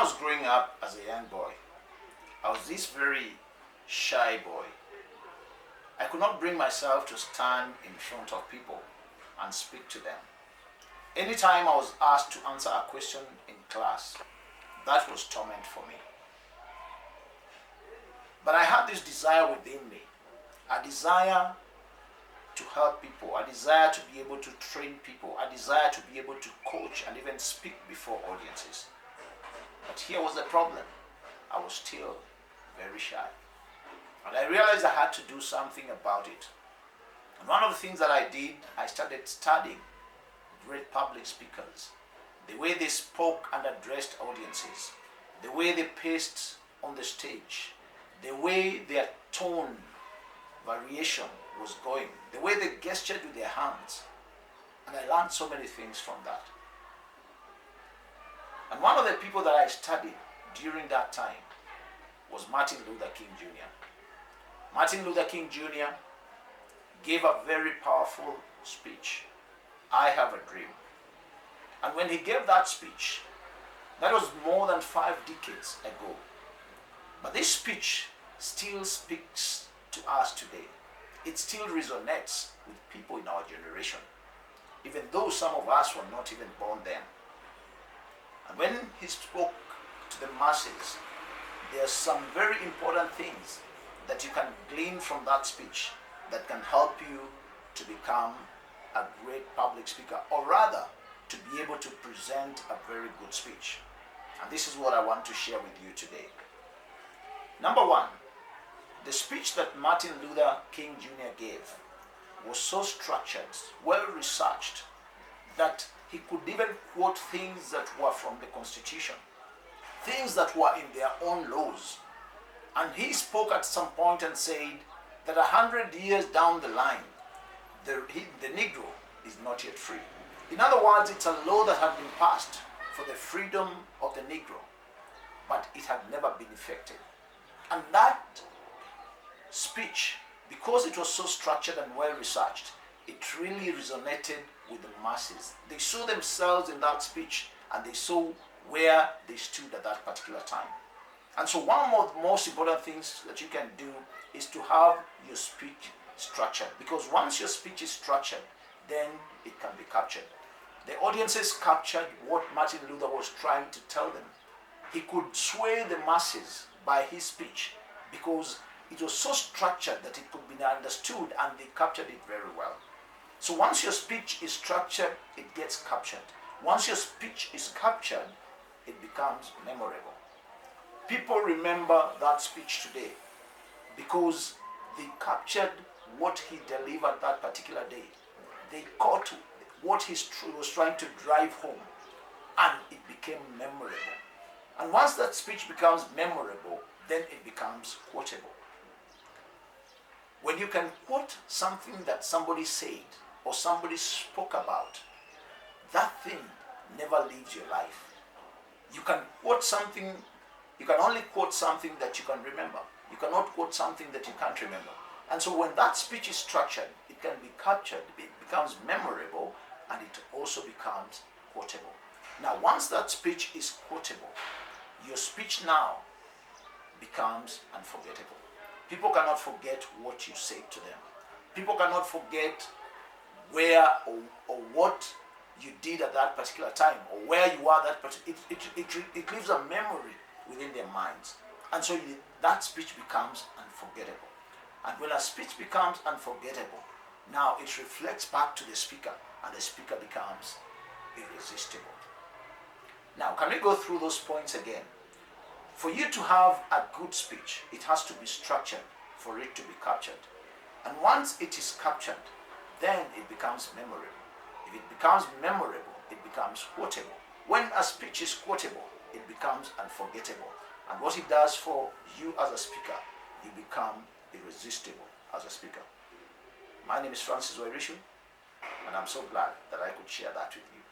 was growing up as a young boy, I was this very shy boy. I could not bring myself to stand in front of people and speak to them. Anytime I was asked to answer a question in class, that was torment for me. But I had this desire within me, a desire to help people, a desire to be able to train people, a desire to be able to coach and even speak before audiences. But here was the problem. I was still very shy. And I realized I had to do something about it. And one of the things that I did, I started studying great public speakers, the way they spoke and addressed audiences, the way they paced on the stage, the way their tone variation was going, the way they gestured with their hands. And I learned so many things from that. And one of the people that I studied during that time was Martin Luther King Jr. Martin Luther King Jr. gave a very powerful speech, I Have a Dream. And when he gave that speech, that was more than 5 decades ago. But this speech still speaks to us today. It still resonates with people in our generation, even though some of us were not even born then. And when he spoke to the masses, there are some very important things that you can glean from that speech that can help you to become a great public speaker, or rather, to be able to present a very good speech. And this is what I want to share with you today. Number one, the speech that Martin Luther King Jr. gave was so structured, well researched, that he could even quote things that were from the Constitution, things that were in their own laws. And he spoke at some point and said that 100 years down the line, the Negro is not yet free. In other words, it's a law that had been passed for the freedom of the Negro, but it had never been effected. And that speech, because it was so structured and well researched, it really resonated with the masses. They saw themselves in that speech, and they saw where they stood at that particular time. And so one of the most important things that you can do is to have your speech structured, because once your speech is structured, then it can be captured. The audiences captured what Martin Luther was trying to tell them. He could sway the masses by his speech because it was so structured that it could be understood, and they captured it very well. So once your speech is structured, it gets captured. Once your speech is captured, it becomes memorable. People remember that speech today because they captured what he delivered that particular day. They caught what he was trying to drive home, and it became memorable. And once that speech becomes memorable, then it becomes quotable. When you can quote something that somebody said or somebody spoke about, that thing never leaves your life. You can quote something, you can only quote something that you can remember. You cannot quote something that you can't remember. And so when that speech is structured, it can be captured, it becomes memorable, and it also becomes quotable. Now, once that speech is quotable, your speech now becomes unforgettable. People cannot forget what you said to them. People cannot forget where or what you did at that particular time, or where you are that particular. It leaves a memory within their minds. And so that speech becomes unforgettable. And when a speech becomes unforgettable, now it reflects back to the speaker, and the speaker becomes irresistible. Now, can we go through those points again? For you to have a good speech, it has to be structured for it to be captured. And once it is captured, then it becomes memorable. If it becomes memorable, it becomes quotable. When a speech is quotable, it becomes unforgettable. And what it does for you as a speaker, you become irresistible as a speaker. My name is Francis Wairishu, and I'm so glad that I could share that with you.